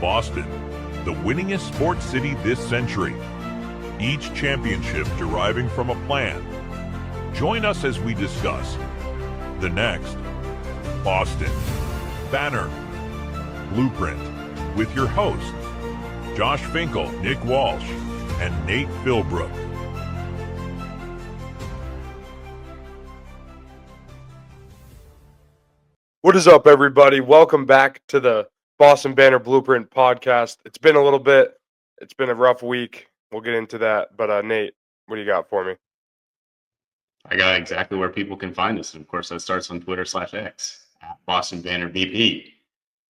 Boston, the winningest sports city this century. Each championship deriving from a plan. Join us as we discuss the next Boston Banner Blueprint with your hosts, Josh Finkel, Nick Walsh, and Nate Philbrook. What is up, everybody? Welcome back to the Boston Banner Blueprint podcast. It's been a little bit. It's been a rough week. We'll get into that. But Nate, what do you got for me? I got exactly where people can find us. And of course, that starts on Twitter/X at Boston Banner BP.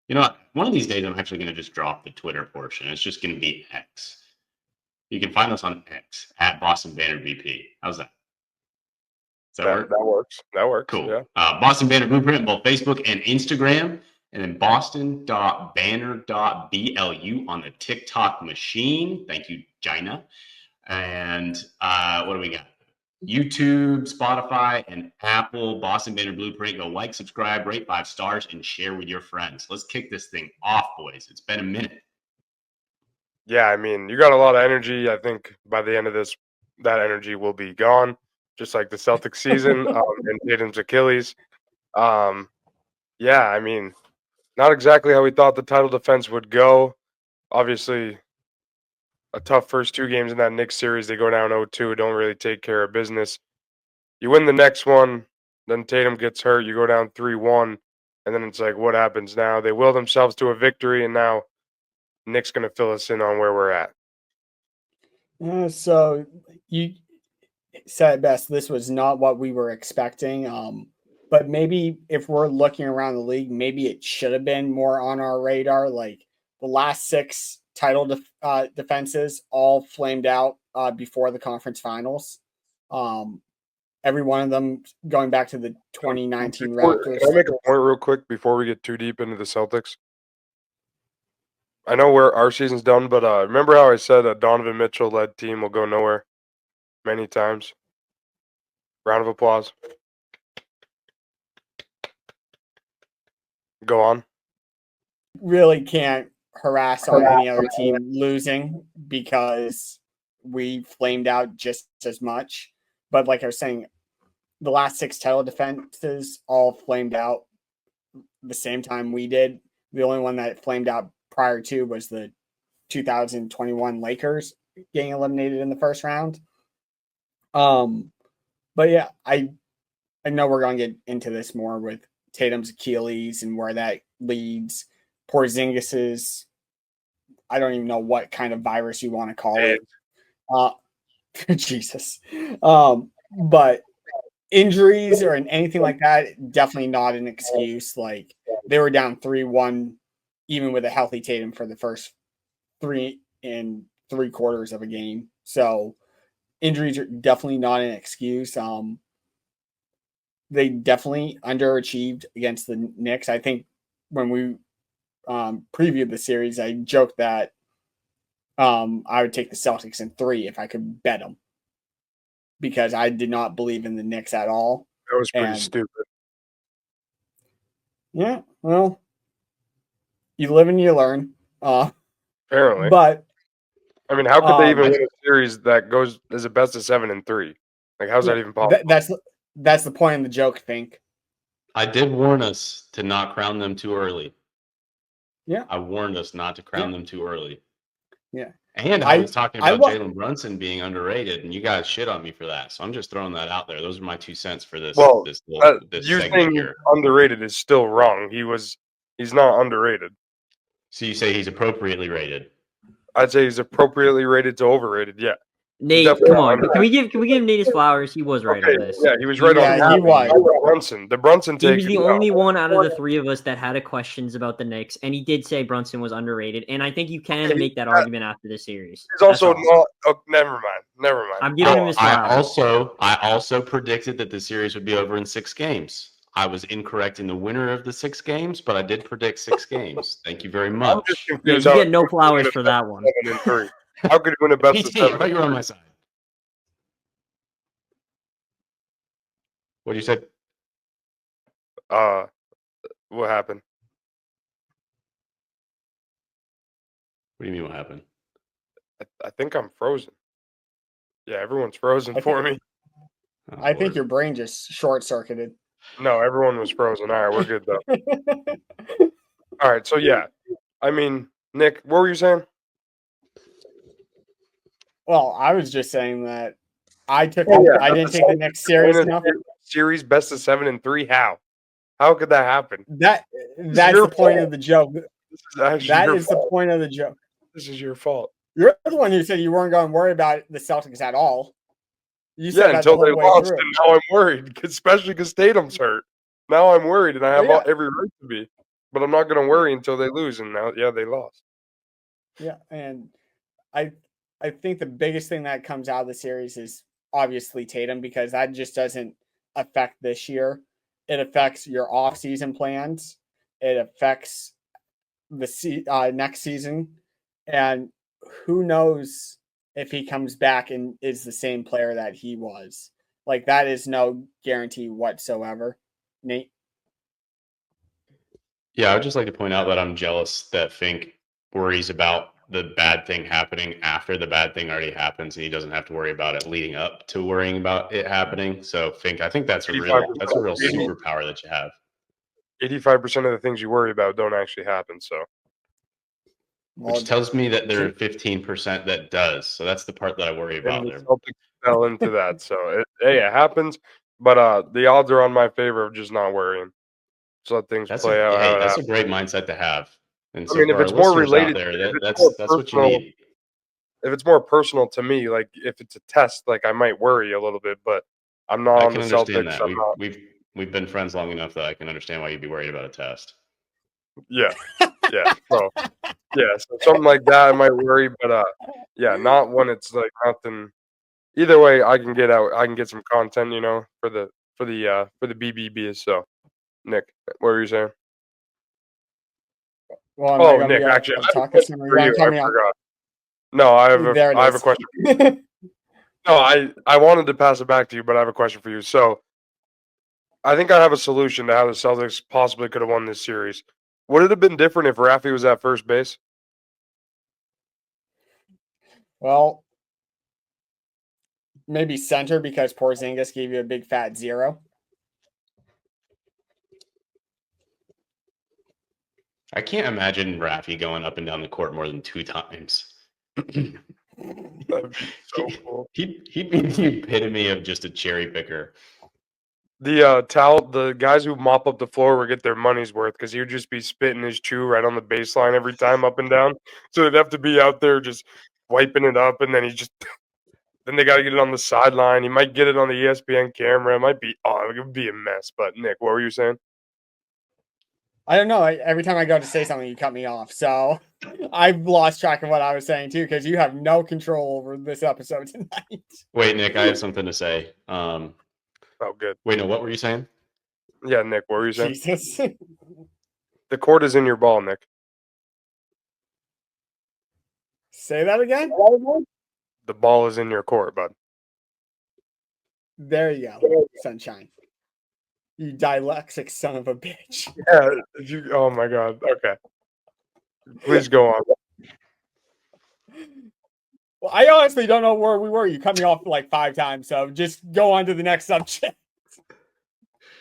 You know what? One of these days, I'm actually going to just drop the Twitter portion. It's just going to be X. You can find us on X at Boston Banner BP. How's that? Does that work? That works. That works. Cool. Yeah. Boston Banner Blueprint, both Facebook and Instagram. And then boston.banner.blu on the TikTok machine. Thank you, Gina. And what do we got? YouTube, Spotify, and Apple. Boston Banner Blueprint. Go like, subscribe, rate 5 stars, and share with your friends. Let's kick this thing off, boys. It's been a minute. Yeah, I mean, you got a lot of energy. I think by the end of this, that energy will be gone, just like the Celtics season and Tatum's Achilles. Yeah, I mean, not exactly how we thought the title defense would go. Obviously, a tough first 2 games in that Knicks series. They go down 0-2, don't really take care of business. You win the next one, then Tatum gets hurt. You go down 3-1, and then it's like, what happens now? They will themselves to a victory, and now Nick's going to fill us in on where we're at. So you said it best. This was not what we were expecting. But maybe if we're looking around the league, maybe it should have been more on our radar. Like the last 6 title defenses all flamed out before the conference finals. Every one of them going back to the 2019 Raptors. Can I make a point real quick before we get too deep into the Celtics? I know where our season's done, but remember how I said a Donovan Mitchell-led team will go nowhere many times? Round of applause. Go on. Really can't harass on any other team losing because we flamed out just as much. But like I was saying, the last 6 title defenses all flamed out the same time we did. The only one that flamed out prior to was the 2021 Lakers getting eliminated in the first round. But yeah, I know we're going to get into this more with Tatum's Achilles and where that leads. Porzingis's, I don't even know what kind of virus you want to call it. Jesus. But injuries or anything like that, definitely not an excuse. Like they were down 3-1, even with a healthy Tatum for the first 3 3/4 of a game. So injuries are definitely not an excuse. They definitely underachieved against the Knicks. I think when we previewed the series, I joked that I would take the Celtics in 3 if I could bet them, because I did not believe in the Knicks at all. That was pretty stupid. Yeah, well, you live and you learn. Apparently. But I mean, how could they even win a series that goes as a best of 7 and 3? Like, how's that even possible? That's the point of the joke, Fink. I did warn us to not crown them too early. Yeah. I warned us not to crown them too early. Yeah. And I was talking about Jalen Brunson being underrated, and you guys shit on me for that. So I'm just throwing that out there. Those are my 2 cents for this. Well, this you segment saying here. Underrated is still wrong. He's not underrated. So you say he's appropriately rated? I'd say he's appropriately rated to overrated. Yeah. Nate, come on. Can we give Nate his flowers? He was right on this. Yeah, he was right on. He was. Brunson. The Brunson take. He was the only one out of the 3 of us that had questions about the Knicks, and he did say Brunson was underrated. And I think you can make that argument after the series. He's also not. Oh, never mind. I'm giving him his flowers. I also predicted that the series would be over in 6 games. I was incorrect in the winner of the 6 games, but I did predict 6 games. Thank you very much. Yeah, you get no flowers for that one. How could he win a best of 7? I thought you were on my side. What did you say? What happened? What do you mean what happened? I think I'm frozen. Yeah, everyone's frozen for me. Oh, I think Lord. your brain just short circuited. No, everyone was frozen. All right, we're good though. All right, so yeah, I mean, Nick, what were you saying? Well, I was just saying that I Oh, yeah, I didn't take the Knicks serious enough. Series best of 7 and 3. How could that happen? That's your the point fault. of the joke. This is actually That your is the fault. point of the joke. This is your fault. You're the one who said you weren't going to worry about the Celtics at all. You said Yeah, that the until they whole way lost, through. and now I'm worried, especially because Tatum's hurt. Now I'm worried, and I have Yeah. every right to be. But I'm not going to worry until they lose, and now, yeah, they lost. Yeah, and I think the biggest thing that comes out of the series is obviously Tatum, because that just doesn't affect this year. It affects your off-season plans. It affects the next season, and who knows if he comes back and is the same player that he was. Like, that is no guarantee whatsoever. Nate? Yeah, I would just like to point out that I'm jealous that Fink worries about the bad thing happening after the bad thing already happens, and he doesn't have to worry about it leading up to worrying about it happening. So, Fink, I think that's a real 85%. superpower that you have. 85% of the things you worry about don't actually happen. So Which tells me that there are 15% that does. So that's the part that I worry about and the there. Celtics fell into that. So it happens. But the odds are on my favor of just not worrying. Just let things play out. How it That's a happens. great mindset to have. And I so mean, for if our it's more listeners out related, there, if it's that's more what you personal, need. if it's more personal to me, like if it's a test, like I might worry a little bit. But I'm not I on can the understand Celtics. that. I'm not. We've been friends long enough that I can understand why you'd be worried about a test. Yeah, yeah. So yeah, so something like that I might worry, but yeah, not when it's like nothing. Either way, I can get out. I can get some content, for the BBBs. So, Nick, what were you saying? Well, am I Oh, going to Nick, be actually, I have a talking question some? for You want you. to cut I me off? forgot. No, There it I have a is. question. No, I wanted to pass it back to you, but I have a question for you. So, I think I have a solution to how the Celtics possibly could have won this series. Would it have been different if Rafi was at first base? Well, maybe center, because Porzingis gave you a big fat 0. I can't imagine Rafi going up and down the court more than 2 times. That'd be so cool. He'd be the epitome of just a cherry picker. The guys who mop up the floor would get their money's worth because he would just be spitting his chew right on the baseline every time up and down. So they'd have to be out there just wiping it up, and then then they got to get it on the sideline. He might get it on the ESPN camera. It would be a mess. But Nick, what were you saying? I don't know. Every time I go to say something, you cut me off. So I've lost track of what I was saying too, because you have no control over this episode tonight. Wait, Nick, I have something to say. Oh, good. Wait, no, what were you saying? Yeah, Nick, what were you saying? Jesus. The court is in your ball, Nick. Say that again? The ball is in your court, bud. There you go, sunshine. You dyslexic son of a bitch. Yeah. Oh my God. Okay. Please go on. Well, I honestly don't know where we were. You cut me off like 5 times, so just go on to the next subject.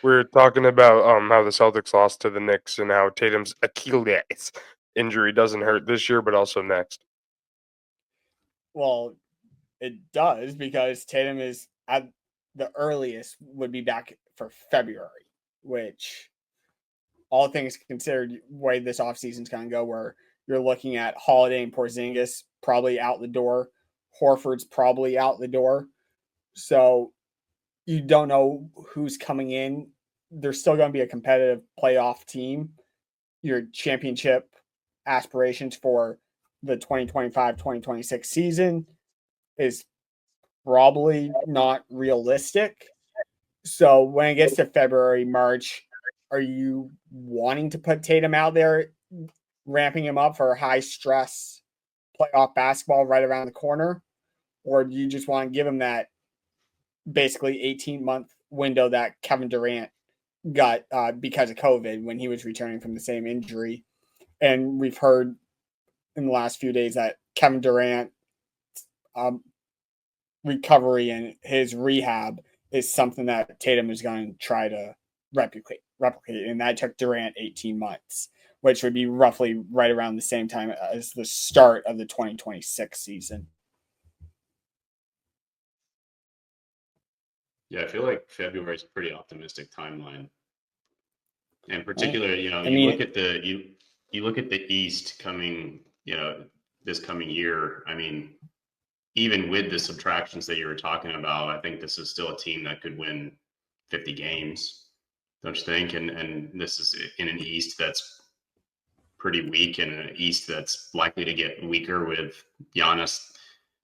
We're talking about how the Celtics lost to the Knicks and how Tatum's Achilles injury doesn't hurt this year, but also next. Well, it does, because Tatum is at the earliest would be back for February, which, all things considered, way this offseason's going to go, where you're looking at Holiday and Porzingis probably out the door. Horford's probably out the door. So you don't know who's coming in. There's still going to be a competitive playoff team. Your championship aspirations for the 2025-2026 season is probably not realistic. So when it gets to February, March, are you wanting to put Tatum out there, ramping him up for high stress playoff basketball right around the corner? Or do you just want to give him that basically 18-month window that Kevin Durant got because of COVID when he was returning from the same injury? And we've heard in the last few days that Kevin Durant recovery and his rehab is something that Tatum is going to try to replicate. And that took Durant 18 months, which would be roughly right around the same time as the start of the 2026 season. Yeah, I feel like February is a pretty optimistic timeline. And particularly, you look at the you look at the East coming, this coming year. I mean, even with the subtractions that you were talking about, I think this is still a team that could win 50 games, don't you think? And this is in an East that's pretty weak and an East that's likely to get weaker with Giannis.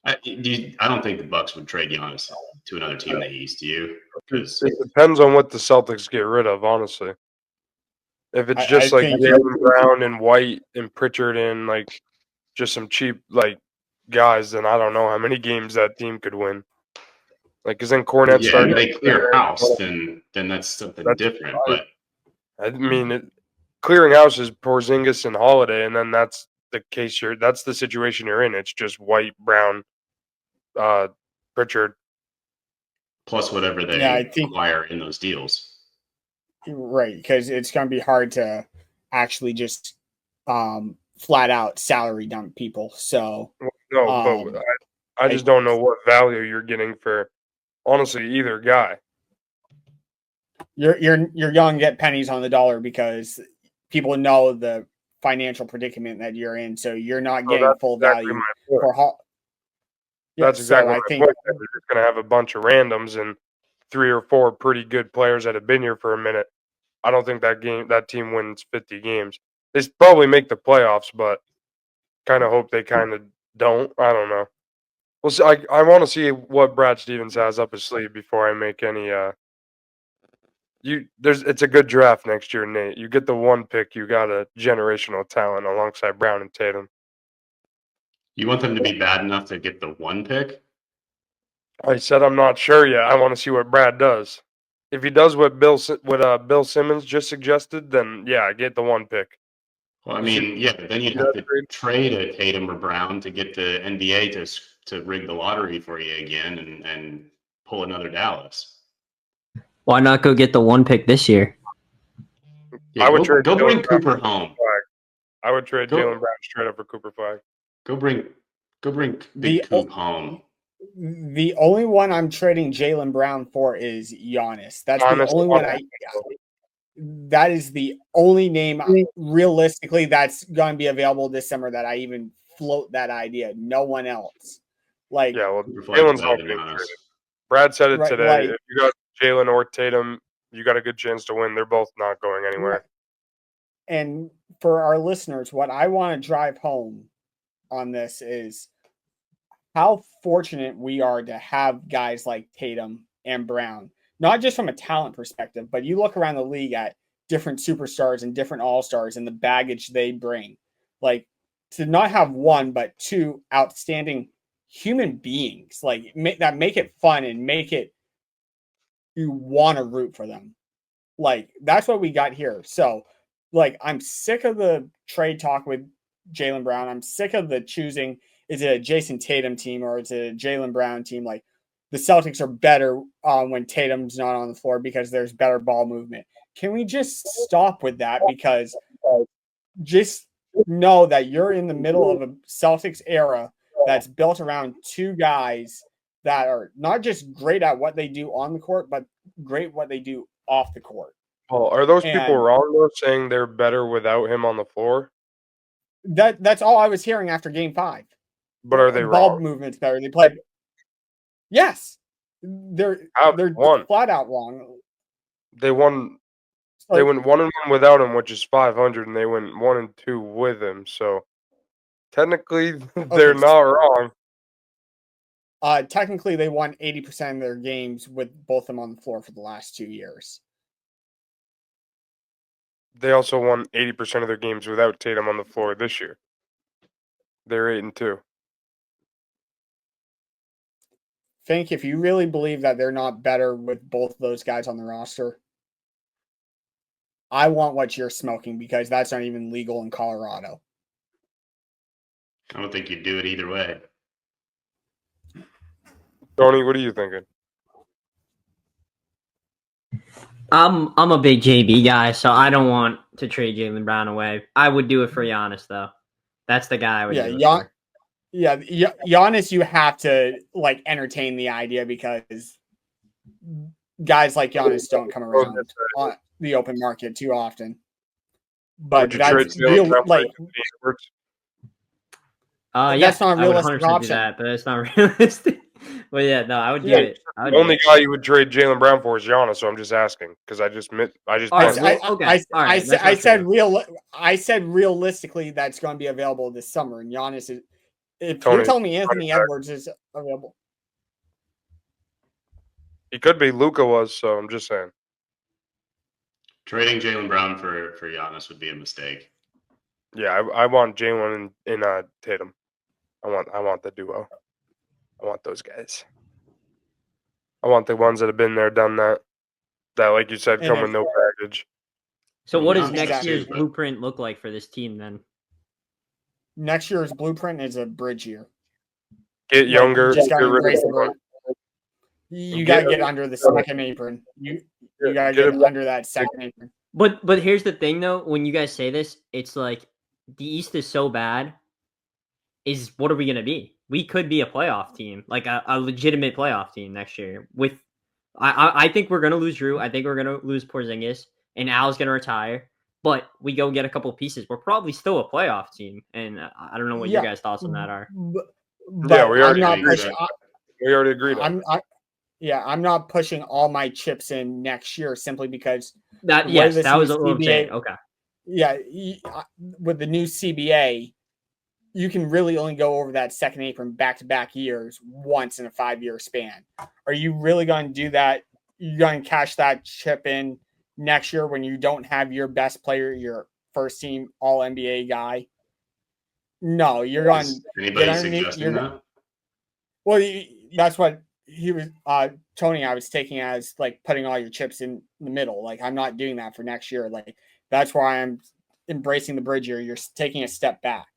I don't think the Bucks would trade Giannis to another team in the East. Do you? It depends on what the Celtics get rid of, honestly. If it's just like Jaylen Brown and White and Pritchard and like just some cheap like guys, then I don't know how many games that team could win. Like, because then Cornette started. If they clear house, then that's something different. But I mean, clearing house is Porzingis and Holiday, and then that's the case. That's the situation you're in. It's just White, Brown, Pritchard, plus whatever they acquire in those deals. Right, because it's going to be hard to actually just flat out salary dump people. So but I just don't know what value you're getting for, honestly, either guy. You're going to get pennies on the dollar because people know the financial predicament that you're in, so you're not getting full value for. That's exactly my point. You're just going to have a bunch of randoms and 3 or 4 pretty good players that have been here for a minute. I don't think that team wins 50 games. They probably make the playoffs, but kind of hope they kind of don't. I don't know. Well, see, I want to see what Brad Stevens has up his sleeve before I make any. It's a good draft next year, Nate. You get the 1 pick, you got a generational talent alongside Brown and Tatum. You want them to be bad enough to get the 1 pick? I said I'm not sure yet. I want to see what Brad does. If he does what Bill Simmons just suggested, then yeah, get the 1 pick. Well, I mean, but then you'd have to trade a Tatum or Brown to get the NBA to rig the lottery for you again and pull another Dallas. Why not go get the 1 pick this year? Yeah, go bring Cooper home. I would trade Jaylen Brown straight up for Cooper Flag. Go bring Big Coop home. The only one I'm trading Jaylen Brown for is Giannis. That's the only one that is the only name realistically that's going to be available this summer that I even float that idea. No one else. Jalen's not being traded. Brad said it today. If you got Jaylen or Tatum, you got a good chance to win. They're both not going anywhere. And for our listeners, what I want to drive home on this is how fortunate we are to have guys like Tatum and Brown, not just from a talent perspective, but you look around the league at different superstars and different all-stars and the baggage they bring. Like, to not have 1, but 2 outstanding human beings, that make it fun and make it you want to root for them. That's what we got here. So, I'm sick of the trade talk with Jaylen Brown. I'm sick of the choosing, is it a Jason Tatum team or is it a Jaylen Brown team? The Celtics are better when Tatum's not on the floor because there's better ball movement. Can we just stop with that? Because just know that you're in the middle of a Celtics era that's built around 2 guys that are not just great at what they do on the court, but great what they do off the court. Well, are those people wrong though, saying they're better without him on the floor? That's all I was hearing after Game 5. But are they wrong? Ball movement's better. They played. Yes, they're flat out wrong. They won. They went 1-1 without him, which is 500, and they went 1-2 with him. So technically, they're not wrong. Technically, they won 80% of their games with both of them on the floor for the last 2 years. They also won 80% of their games without Tatum on the floor this year. They're 8-2. Fink, if you really believe that they're not better with both of those guys on the roster, I want what you're smoking because that's not even legal in Colorado. I don't think you'd do it either way. Tony, what are you thinking? I'm a big JB guy, so I don't want to trade Jaylen Brown away. I would do it for Giannis though. That's the guy I would do it for. Yeah, Giannis, you have to like entertain the idea because guys like Giannis don't come around on the open market too often. But Would you trade Jaylen Brown for Anthony Edwards? That's not a I would reastic 100% option. do that, but that's not realistic. But yeah, no, I would do it. The only guy you would trade Jaylen Brown for is Giannis, so I'm just asking because I said realistically that's going to be available this summer, and Giannis is. If Tony, you're telling me Anthony Edwards is available, he could be. Luka was, so I'm just saying. Trading Jaylen Brown for Giannis would be a mistake. Yeah, I want Jaylen in Tatum. I want the duo. I want those guys. I want the ones that have been there, done that. That, like you said, come with no baggage. So what does next year's blueprint look like for this team then? Next year's blueprint is a bridge year. Get younger. You got to get under the second apron. You got to get under that second apron. But here's the thing, though. When you guys say this, it's like the East is so bad. What are we going to be? We could be a playoff team, like a legitimate playoff team next year. I think we're going to lose Drew. I think we're going to lose Porzingis, and Al's going to retire. But we go get a couple pieces. We're probably still a playoff team, and I don't know what your guys' thoughts on that are. Yeah, we already agreed. I'm not pushing all my chips in next year simply because that was what I'm saying. Okay. Yeah, with the new CBA, you can really only go over that second apron back-to-back years once in a 5-year span. Are you really going to do that? You're going to cash that chip in next year when you don't have your best player, your first team All NBA guy? No, you're going to get underneath. Well, that's what he was. Tony, I was taking as like putting all your chips in the middle. Like I'm not doing that for next year. Like that's why I'm embracing the bridge year. You're taking a step back.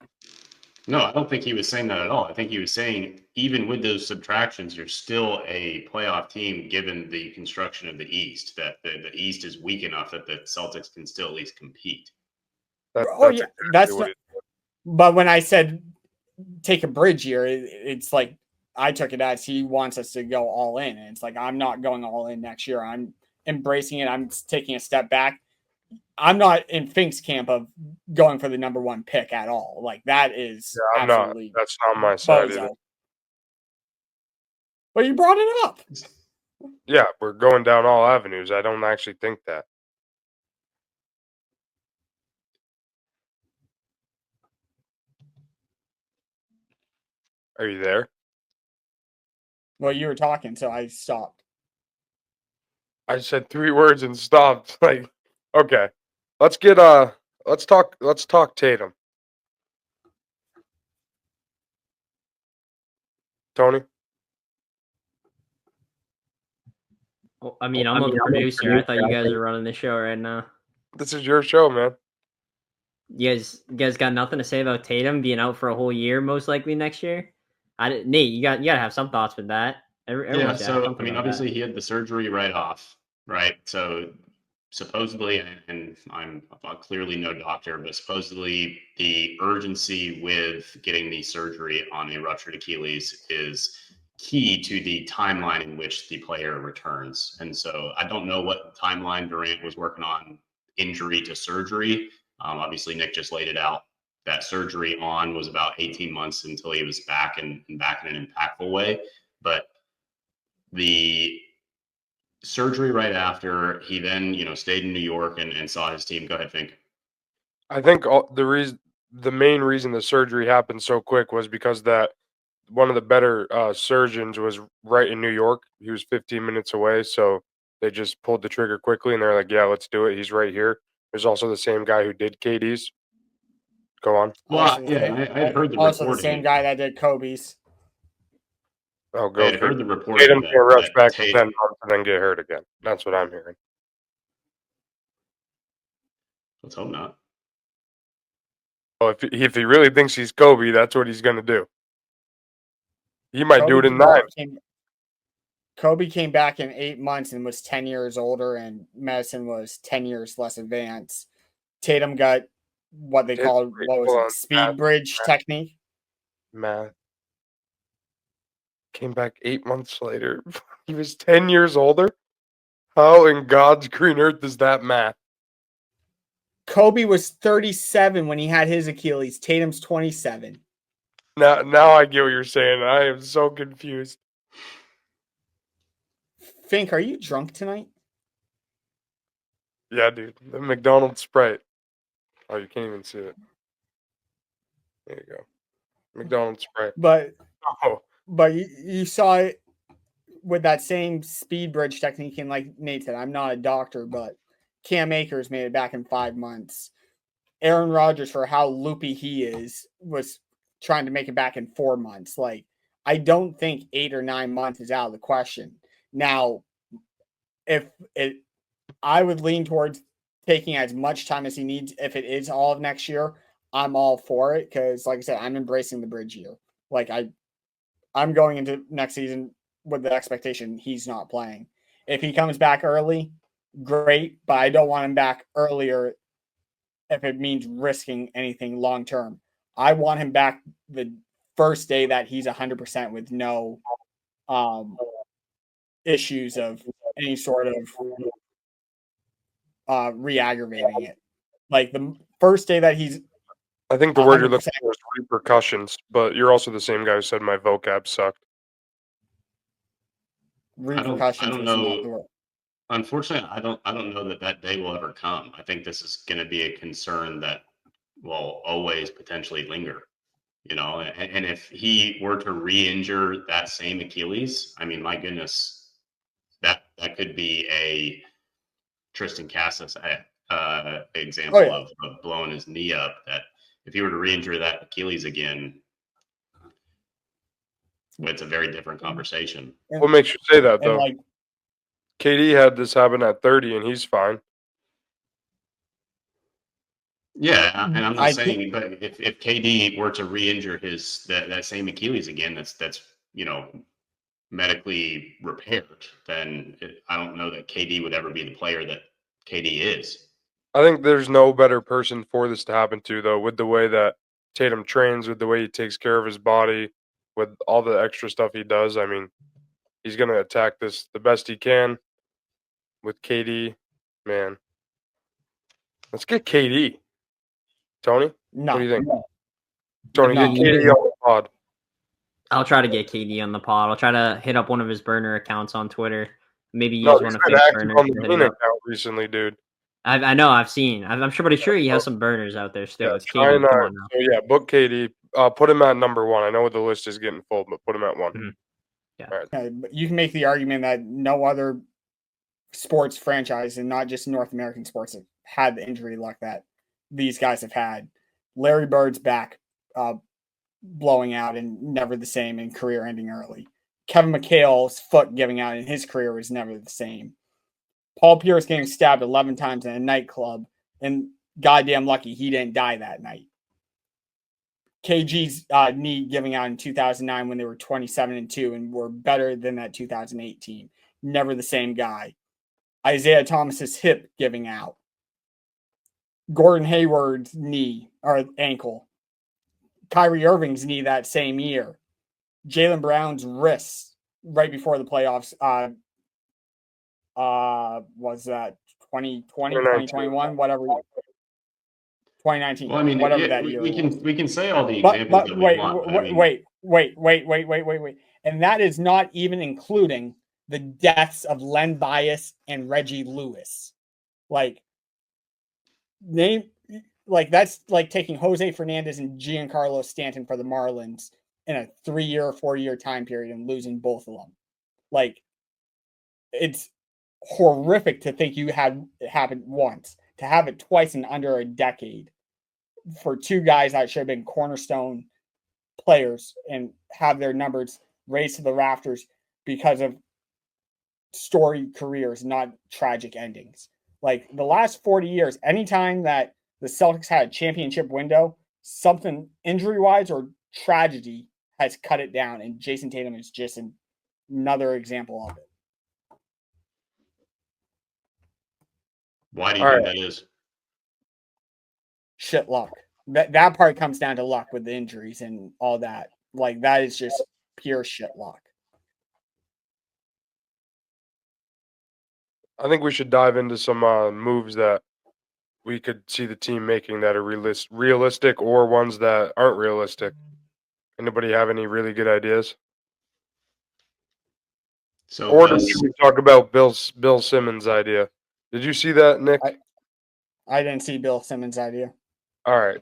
No, I don't think he was saying that at all. I think he was saying even with those subtractions, you're still a playoff team given the construction of the East, that the East is weak enough that the Celtics can still at least compete. But when I said take a bridge year, it's like I took it as he wants us to go all in. And it's like I'm not going all in next year. I'm embracing it. I'm taking a step back. I'm not in Fink's camp of going for the number 1 pick at all. Like that is absolutely that's not my side either. But you brought it up. Yeah, we're going down all avenues. I don't actually think that. Are you there? Well, you were talking, so I stopped. I said 3 words and stopped. Like, okay. Let's talk Tatum. Tony? Well, I mean, I'm a producer. I thought you guys were running the show right now. This is your show, man. You guys got nothing to say about Tatum being out for a whole year, most likely next year? Nate, you got to have some thoughts with that. Obviously he had the surgery right off, right? So supposedly, and I'm clearly no doctor, but supposedly the urgency with getting the surgery on a ruptured Achilles is key to the timeline in which the player returns. And so I don't know what timeline Durant was working on, injury to surgery. Obviously, Nick just laid it out. That surgery was about 18 months until he was back and back in an impactful way. But the surgery right after, he then stayed in New York and saw his team. Go ahead, Fink. I think the main reason the surgery happened so quick was because that one of the better surgeons was right in New York. He was 15 minutes away, so they just pulled the trigger quickly, and they're like, "Yeah, let's do it. He's right here." There's also the same guy who did KD's. Go on. Well, yeah, I had heard the also reporting. The same guy that did Kobe's. Oh, go. I had heard the reporting. Tatum can rush back for 10 months and then get hurt again. That's what I'm hearing. Let's hope not. Well, if he really thinks he's Kobe, that's what he's going to do. He might do it in 9. Kobe came back in 8 months and was 10 years older, and Madison was 10 years less advanced. Tatum got what they called, speed bridge technique. Math. Came back 8 months later. He was 10 years older? How in God's green earth is that math? Kobe was 37 when he had his Achilles. Tatum's 27. Now I get what you're saying. I am so confused. Fink, are you drunk tonight? Yeah, dude. The McDonald's Sprite. Oh, you can't even see it. There you go. McDonald's Sprite. But Oh, you saw it with that same speed bridge technique. And like Nate said, I'm not a doctor, but Cam Akers made it back in 5 months. Aaron Rodgers, for how loopy he is, was trying to make it back in 4 months. Like, I don't think 8 or 9 months is out of the question. Now, I would lean towards taking as much time as he needs. If it is all of next year, I'm all for it because, like I said, I'm embracing the bridge year. Like, I'm going into next season with the expectation he's not playing. If he comes back early, great, but I don't want him back earlier if it means risking anything long term. I want him back the first day that he's 100% with no issues of any sort of re-aggravating it. Like the first day that he's I think the word you're looking for is repercussions, but you're also the same guy who said my vocab sucked. Repercussions. I don't know. Unfortunately, I don't know that day will ever come. I think this is going to be a concern that will always potentially linger. And if he were to re-injure that same Achilles, I mean, my goodness, that could be a Tristan Cassis example of blowing his knee up. That if he were to re-injure that Achilles again, it's a very different conversation. What makes you say that, though? KD had this happen at 30, and he's fine. Yeah, and I'm not saying, but if KD were to re-injure that same Achilles again, that's medically repaired, then I don't know that KD would ever be the player that KD is. I think there's no better person for this to happen to, though, with the way that Tatum trains, with the way he takes care of his body, with all the extra stuff he does. I mean, he's going to attack this the best he can with KD. Man, let's get KD. Tony? No. What do you think? Tony, get KD on the pod. I'll try to get KD on the pod. I'll try to hit up one of his burner accounts on Twitter. Maybe use one of his burners. On the account recently, dude. I know. I've seen. I'm sure, but sure he has some burners out there still. Yeah, It's KD. Come on now. So yeah, book KD. Put him at number 1. I know the list is getting full, but put him at 1. Mm-hmm. Yeah. All right. You can make the argument that no other sports franchise, and not just North American sports, have had the injury luck that these guys have had. Larry Bird's back blowing out and never the same, and career ending early. Kevin McHale's foot giving out and his career was never the same. Paul Pierce getting stabbed 11 times in a nightclub, and goddamn lucky he didn't die that night. KG's knee giving out in 2009 when they were 27-2 and were better than that 2008 team. Never the same guy. Isaiah Thomas's hip giving out. Gordon Hayward's knee or ankle. Kyrie Irving's knee that same year. Jaylen Brown's wrist right before the playoffs. Was that 2020, 2021, whatever. 2019. Well, I mean, whatever that year. We can say all the examples that we want. Wait. And that is not even including the deaths of Len Bias and Reggie Lewis. That's like taking Jose Fernandez and Giancarlo Stanton for the Marlins in a 3-year or 4-year time period and losing both of them. It's horrific to think you had it happen once. To have it twice in under a decade for 2 guys that should have been cornerstone players and have their numbers raised to the rafters because of storied careers, not tragic endings. The last 40 years, anytime that the Celtics had a championship window, something injury-wise or tragedy has cut it down, and Jason Tatum is just another example of it. Why do you All think right. that is? Shit luck. That part comes down to luck with the injuries and all that. Like, that is just pure shit luck. I think we should dive into some moves that we could see the team making that are realistic or ones that aren't realistic. Anybody have any really good ideas? So Or does should we talk about Bill Simmons' idea? Did you see that, Nick? I didn't see Bill Simmons' idea. All right.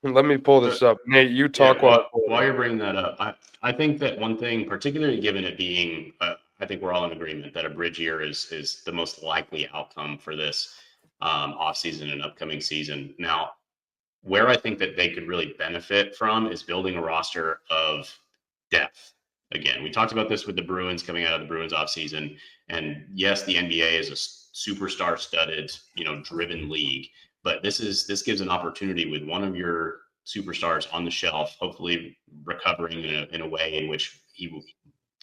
Let me pull this up. Nate, you talk yeah, while I pull it while up. you're bringing that up, I think that one thing, particularly given it being, I think we're all in agreement that a bridge year is the most likely outcome for this offseason and upcoming season. Now, where I think that they could really benefit from is building a roster of depth. Again, we talked about this with the Bruins coming out of the Bruins offseason. And yes, the NBA is a superstar studded, driven league. But this gives an opportunity with one of your superstars on the shelf, hopefully recovering in a way in which he will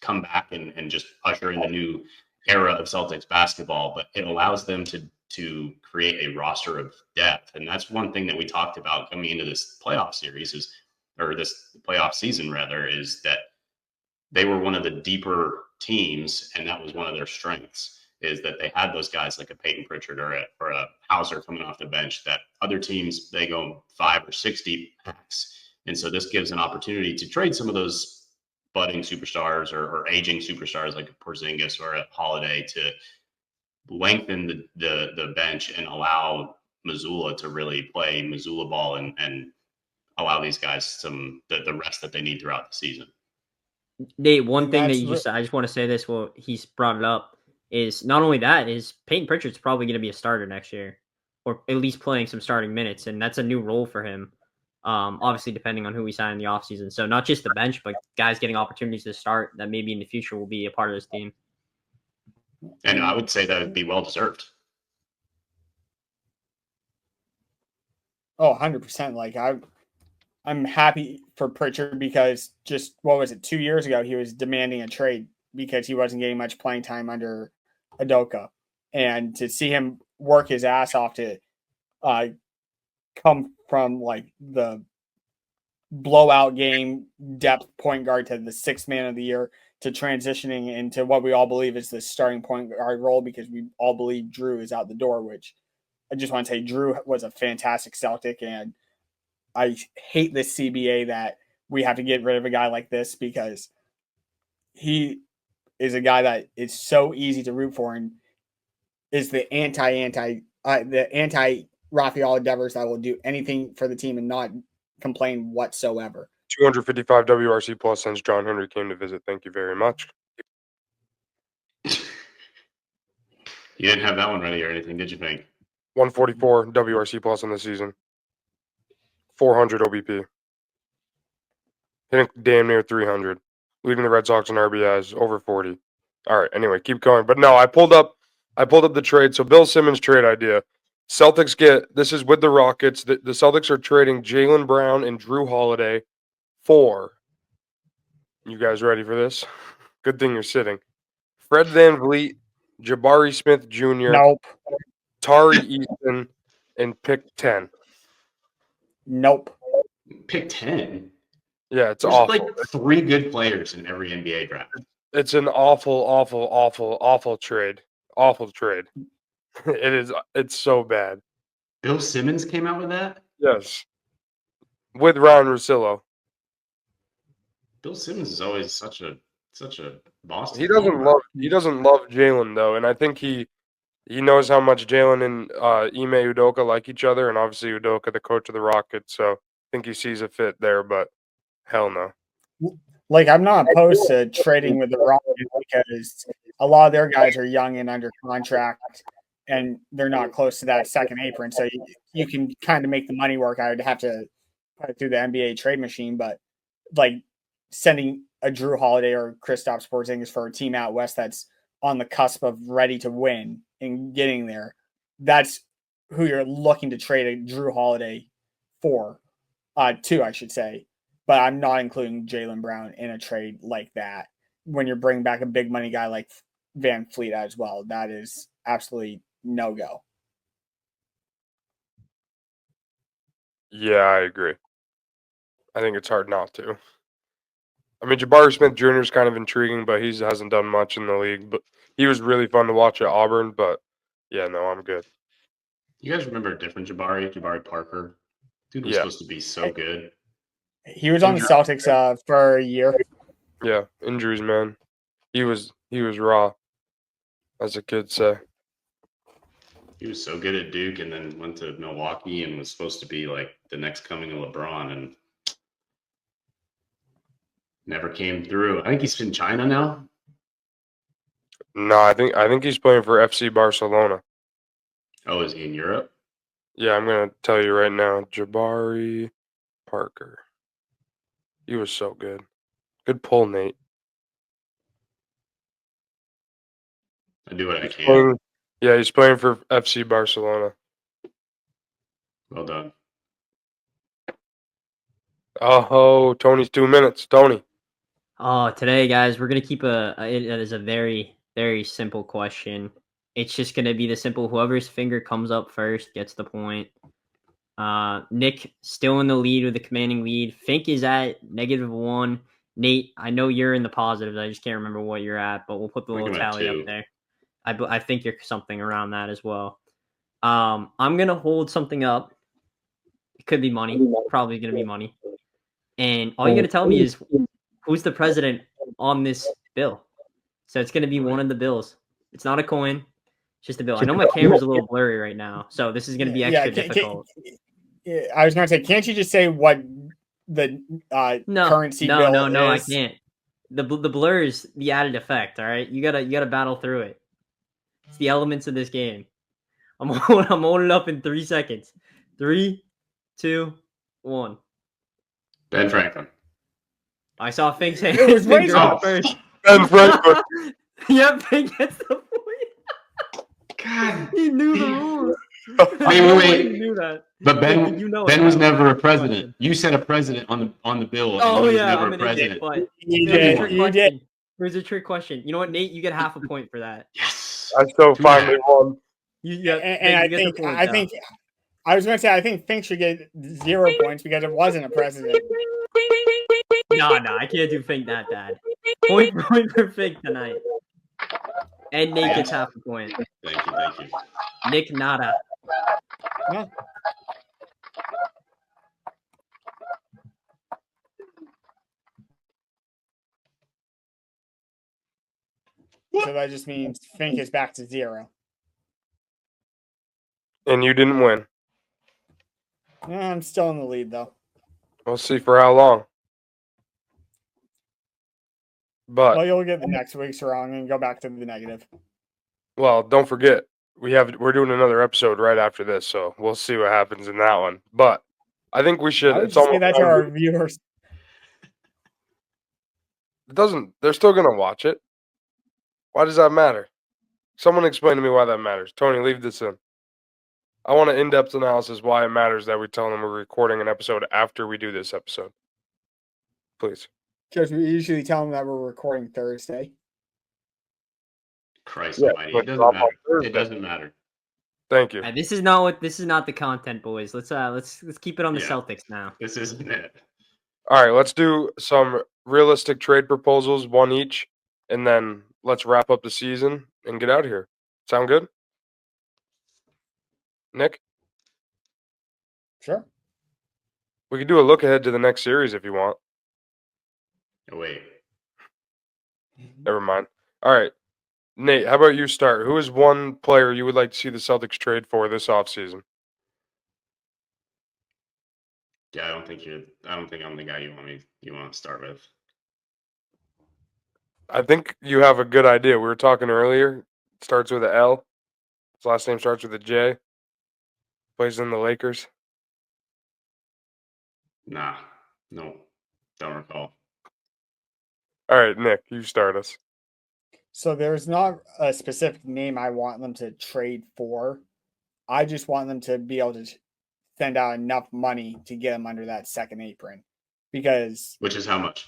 come back and just usher in the new era of Celtics basketball. But it allows them to create a roster of depth. And that's one thing that we talked about coming into this playoff series or this playoff season rather, is that they were one of the deeper teams. And that was one of their strengths, is that they had those guys like a Peyton Pritchard or a Hauser coming off the bench that other teams, they go 5 or 6 deep packs. And so this gives an opportunity to trade some of those budding superstars or aging superstars like a Porzingis or a Holiday to lengthen the bench and allow Missoula to really play Missoula ball and allow these guys the rest that they need throughout the season. Nate, one And thing that that's I just want to say this, well, he's brought it up, is not only that, is Peyton Pritchard's probably going to be a starter next year, or at least playing some starting minutes, and that's a new role for him. Obviously, depending on who we sign in the offseason. So not just the bench, but guys getting opportunities to start that maybe in the future will be a part of this team. And I would say that would be well deserved. Oh, 100%. Like, I'm happy for Pritchard because just, 2 years ago, he was demanding a trade because he wasn't getting much playing time under Udoka. And to see him work his ass off to come from like the blowout game depth point guard to the 6th man of the year to transitioning into what we all believe is the starting point guard role, because we all believe Drew is out the door, which I just want to say Drew was a fantastic Celtic, and I hate this CBA that we have to get rid of a guy like this, because he is a guy that is so easy to root for and is the anti Rafael Devers that will do anything for the team and not complain whatsoever. 255 WRC plus since John Henry came to visit. Thank you very much. You didn't have that one ready or anything, did you think? 144 WRC plus in the season. 400 OBP. Hitting damn near 300. Leading the Red Sox in RBIs, over 40. All right, anyway, keep going. But no, I pulled up the trade. So Bill Simmons trade idea. Celtics this is with the Rockets. The Celtics are trading Jaylen Brown and Drew Holiday for, you guys ready for this? Good thing you're sitting. Fred VanVleet, Jabari Smith Jr., Nope. Tari Eason, and pick 10. Nope. Pick 10? Yeah, it's There's awful. like 3 good players in every NBA draft. It's an awful trade. Awful trade. It is. It's so bad. Bill Simmons came out with that? Yes. With Ryan Russillo. Bill Simmons is always such a Boston. He doesn't love Jalen though, and I think he knows how much Jalen and Ime Udoka like each other, and obviously Udoka, the coach of the Rockets, so I think he sees a fit there, but hell no. Like, I'm not opposed to trading with the Rockets because a lot of their guys are young and under contract, and they're not close to that second apron. So you can kind of make the money work. I would have to put it through the NBA trade machine, but like sending a Drew Holiday or Kristaps Porzingis for a team out west that's on the cusp of ready to win and getting there, that's who you're looking to trade a Drew Holiday for. 2, I should say. But I'm not including Jaylen Brown in a trade like that. When you're bringing back a big money guy like Van Fleet as well, that is absolutely no go. Yeah, I agree. I think it's hard not to. I mean, Jabari Smith Jr. is kind of intriguing, but he hasn't done much in the league. But he was really fun to watch at Auburn. But yeah, no, I'm good. You guys remember a different Jabari Parker? Dude was Yeah. supposed to be so good. He was on the Celtics for a year. Yeah, injuries, man. He was raw, as the kids say. He was so good at Duke and then went to Milwaukee and was supposed to be like the next coming of LeBron and never came through. I think he's in China now. No, I think he's playing for FC Barcelona. Oh, is he in Europe? Yeah, I'm gonna tell you right now, Jabari Parker. He was so good. Good pull, Nate. I do what I can. Yeah, he's playing for FC Barcelona. Well done. Oh, Tony's 2 minutes. Tony. Oh, today, guys, we're gonna keep it is a very, very simple question. It's just gonna be the simple. Whoever's finger comes up first gets the point. Nick still in the lead with a commanding lead. Fink is at -1. Nate, I know you're in the positives. I just can't remember what you're at, but we'll put the little tally up there. I think you're something around that as well. I'm gonna hold something up. It could be money. Probably gonna be money. And all you gotta tell me is who's the president on this bill. So it's gonna be one of the bills. It's not a coin. It's just a bill. I know my camera's a little blurry right now, so this is gonna be extra difficult. I was going to say, can't you just say what the currency bill is? No, I can't. The blur is the added effect. All right, you gotta battle through it. It's the elements of this game. I'm holding up in 3 seconds. 3, 2, 1. Ben Franklin. I saw Fink's hand. It was finger right up first. Ben Franklin. Yep, Fink gets the point. God, He knew the rules. Wait. He knew that. But Ben, Did you know Ben it? was never a president. You said a president on the bill. Oh and he was yeah, never I'm a an idiot. president. But You it did. was a trick question. You know what, Nate? You get half a point for that. Yes. I still 2.5. finally won. I think Fink should get 0 points because it wasn't a president. No, I can't do Fink that bad. Point for Fink tonight. And Nate gets half a point. Thank you. Nick nada. Yeah. So that just means Fink is back to 0. And you didn't win. I'm still in the lead, though. We'll see for how long. But Well, you'll get the next week's wrong and go back to the negative. well, don't forget we're doing another episode right after this, so we'll see what happens in that one. But I think we should. I would It's just say almost that to our viewers. It doesn't. They're still gonna watch it. Why does that matter? Someone explain to me why that matters. Tony, leave this in. I want an in-depth analysis why it matters that we tell them we're recording an episode after we do this episode. Please. Because we usually tell them that we're recording Thursday. Christ Yeah, almighty. but It doesn't drop on matter. Thursday. It doesn't matter. Thank you. This is not the content, boys. Let's keep it on the Yeah. Celtics now. This isn't it. All right, let's do some realistic trade proposals, one each, and then let's wrap up the season and get out of here. Sound good? Nick? Sure. We could do a look ahead to the next series if you want. Oh, wait. Never mind. All right. Nate, how about you start? Who is one player you would like to see the Celtics trade for this offseason? Yeah, I don't think I'm the guy you want to start with. I think you have a good idea. We were talking earlier. It starts with an L. His last name starts with a J. Plays in the Lakers. Nah. No. Don't recall. All right, Nick, you start us. So there's not a specific name I want them to trade for. I just want them to be able to send out enough money to get him under that second apron, because Which is how much?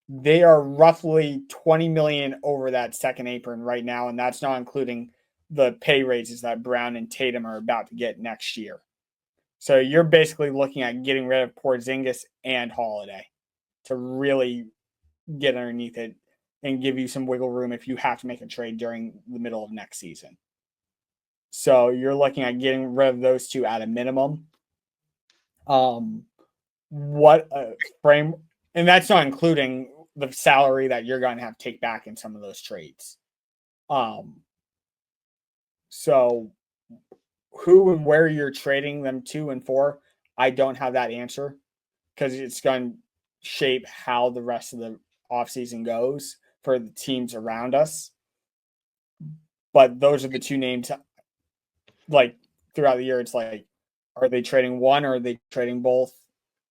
they are roughly 20 million over that second apron right now, and that's not including the pay raises that Brown and Tatum are about to get next year. So you're basically looking at getting rid of Porzingis and Holiday to really get underneath it and give you some wiggle room if you have to make a trade during the middle of next season. So you're looking at getting rid of those two at a minimum. What a frame, and that's not including the salary that you're going to have to take back in some of those trades. So who and where you're trading them to and for, I don't have that answer, because it's going to shape how the rest of the offseason goes for the teams around us. But those are the two names, like, throughout the year. It's like, are they trading one or are they trading both?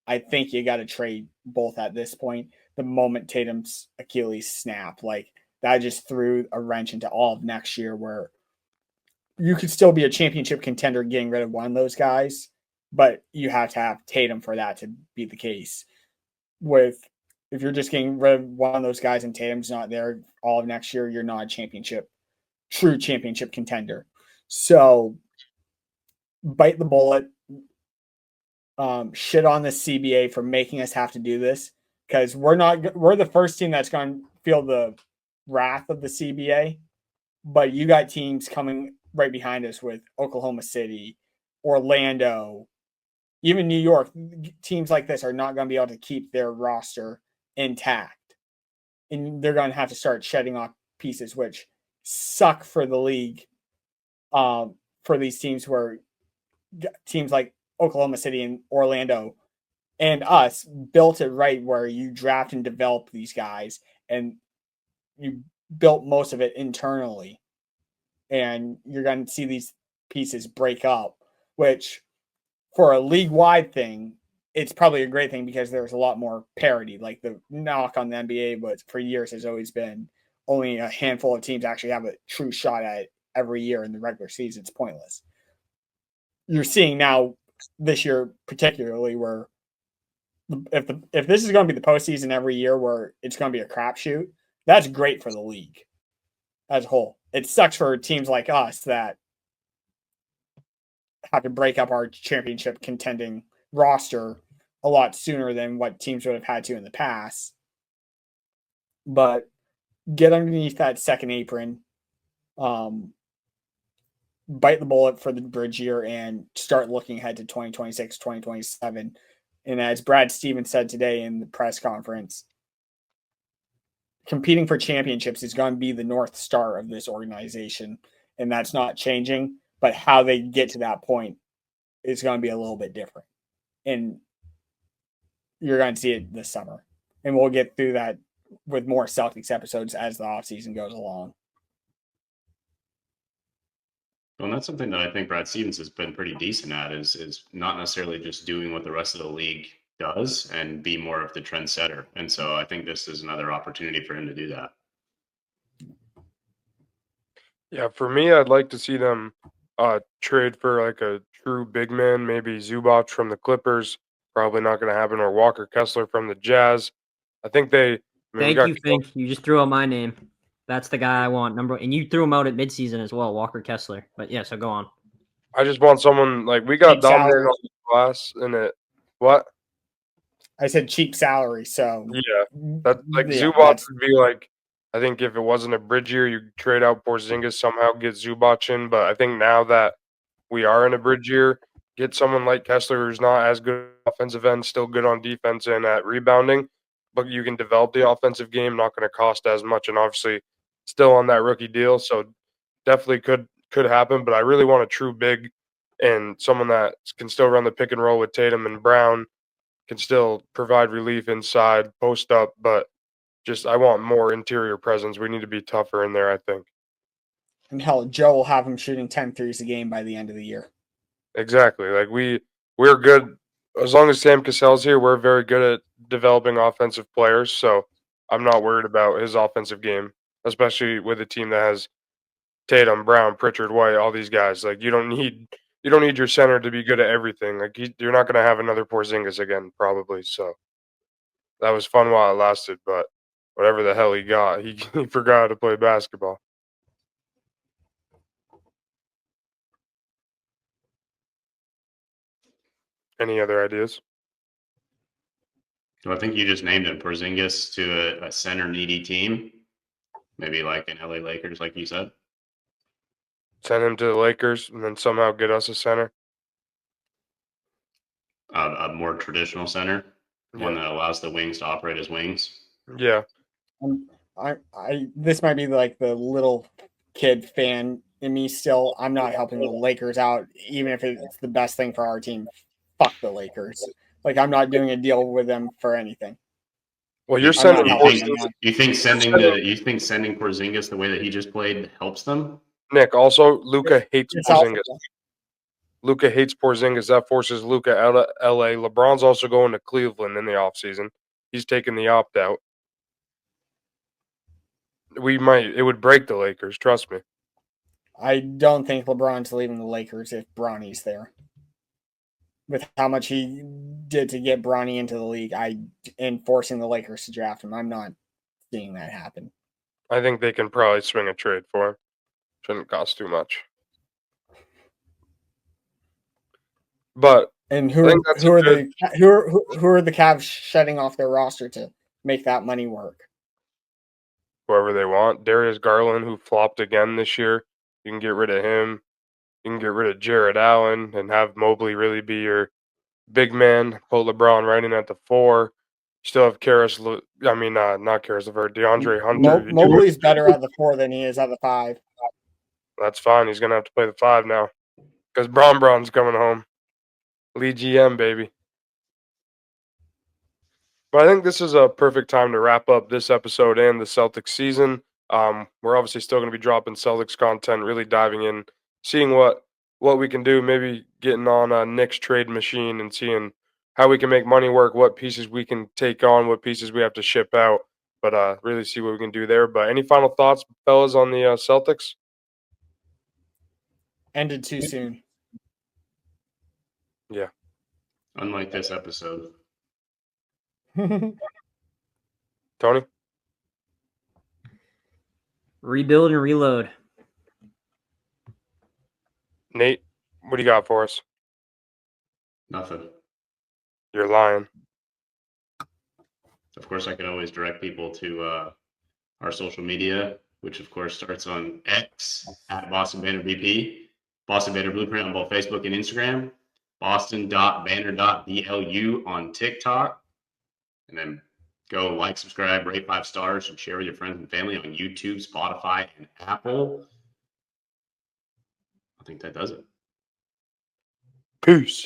I think you got to trade both at this point. The moment Tatum's Achilles snap, like, that just threw a wrench into all of next year, where you could still be a championship contender getting rid of one of those guys, but you have to have Tatum for that to be the case. If you're just getting rid of one of those guys and Tatum's not there all of next year, you're not a true championship contender. So bite the bullet. Shit on the CBA for making us have to do this, because we're the first team that's going to feel the wrath of the CBA, but you got teams coming right behind us with Oklahoma City, Orlando, even New York. Teams like this are not going to be able to keep their roster intact, and they're going to have to start shedding off pieces, which suck for the league. For these teams, where teams like Oklahoma City and Orlando and us built it right, where you draft and develop these guys, and you built most of it internally, and you're going to see these pieces break up, which for a league-wide thing, it's probably a great thing, because there's a lot more parity. Like, the knock on the NBA, but for years has always been only a handful of teams actually have a true shot at it every year in the regular season. It's pointless. You're seeing now this year particularly, where if this is going to be the postseason every year, where it's going to be a crapshoot, that's great for the league as a whole. It sucks for teams like us that have to break up our championship contending roster a lot sooner than what teams would have had to in the past. But get underneath that second apron, bite the bullet for the bridge year, and start looking ahead to 2026, 2027. And as Brad Stevens said today in the press conference, competing for championships is going to be the North Star of this organization, and that's not changing. But how they get to that point is going to be a little bit different. And you're going to see it this summer. And we'll get through that with more Celtics episodes as the offseason goes along. Well, and that's something that I think Brad Stevens has been pretty decent at, is not necessarily just doing what the rest of the league does and be more of the trendsetter. And so I think this is another opportunity for him to do that. Yeah, for me, I'd like to see them trade for like a true big man, maybe Zubac from the Clippers. Probably not going to happen, or Walker Kessler from the Jazz. I think Thank you, Fink. You just threw out my name. That's the guy I want. And you threw him out at midseason as well, Walker Kessler. But yeah, so go on. I just want someone like we got dominated on the glass in it. What? I said cheap salary, so yeah, that like Zubac would be like. I think if it wasn't a bridge year, you trade out Porzingis, somehow get Zubac in. But I think now that we are in a bridge year, get someone like Kessler, who's not as good at offensive end, still good on defense and at rebounding, but you can develop the offensive game, not going to cost as much, and obviously still on that rookie deal, so definitely could happen. But I really want a true big and someone that can still run the pick and roll with Tatum and Brown, can still provide relief inside, post up, but just I want more interior presence. We need to be tougher in there, I think. And hell, Joe will have him shooting 10 threes a game by the end of the year. Exactly. Like we're good. As long as Sam Cassell's here, we're very good at developing offensive players. So I'm not worried about his offensive game, especially with a team that has Tatum, Brown, Pritchard, White, all these guys. Like you don't need you don't need your center to be good at everything. Like you're not going to have another Porzingis again, probably. So that was fun while it lasted, but whatever the hell he got, he forgot how to play basketball. Any other ideas? So I think you just named him Porzingis to a center needy team, maybe like an LA Lakers, like you said. Send him to the Lakers and then somehow get us a center. A more traditional center, one Yeah. that allows the wings to operate as wings. Yeah. This might be like the little kid fan in me still. I'm not helping the Lakers out, even if it's the best thing for our team. Fuck the Lakers. Like I'm not doing a deal with them for anything. Well, you're I'm sending not Porzingis. You think sending Porzingis the way that he just played helps them? Nick, also, Luka hates It's also- Porzingis. Luka hates Porzingis. That forces Luka out of LA. LeBron's also going to Cleveland in the offseason. He's taking the opt out. It would break the Lakers, trust me. I don't think LeBron's leaving the Lakers if Bronny's there. With how much he did to get Bronny into the league, and forcing the Lakers to draft him, I'm not seeing that happen. I think they can probably swing a trade for him. Shouldn't cost too much. But And I who think that's are good. who are the Cavs shedding off their roster to make that money work? Whoever they want. Darius Garland, who flopped again this year, you can get rid of him. You can get rid of Jared Allen and have Mobley really be your big man. Put LeBron right in at the 4. Still have not Karis LeVert, DeAndre Hunter. Mobley's better at the 4 than he is at the 5. That's fine. He's gonna have to play the 5 now because Braun's coming home. Lead GM, baby. But I think this is a perfect time to wrap up this episode and the Celtics season. We're obviously still going to be dropping Celtics content, really diving in, seeing what we can do, maybe getting on a Knicks trade machine and seeing how we can make money work, what pieces we can take on, what pieces we have to ship out, but really see what we can do there. But any final thoughts, fellas, on the Celtics? Ended too soon. Yeah. Unlike this episode. Tony? Rebuild and reload. Nate, what do you got for us? Nothing. You're lying. Of course, I can always direct people to our social media, which of course starts on X at Boston Banner BP, Boston Banner Blueprint on both Facebook and Instagram, boston.banner.blu on TikTok, and then go like, subscribe, rate 5 stars, and share with your friends and family on YouTube, Spotify, and Apple. I think that does it. Peace.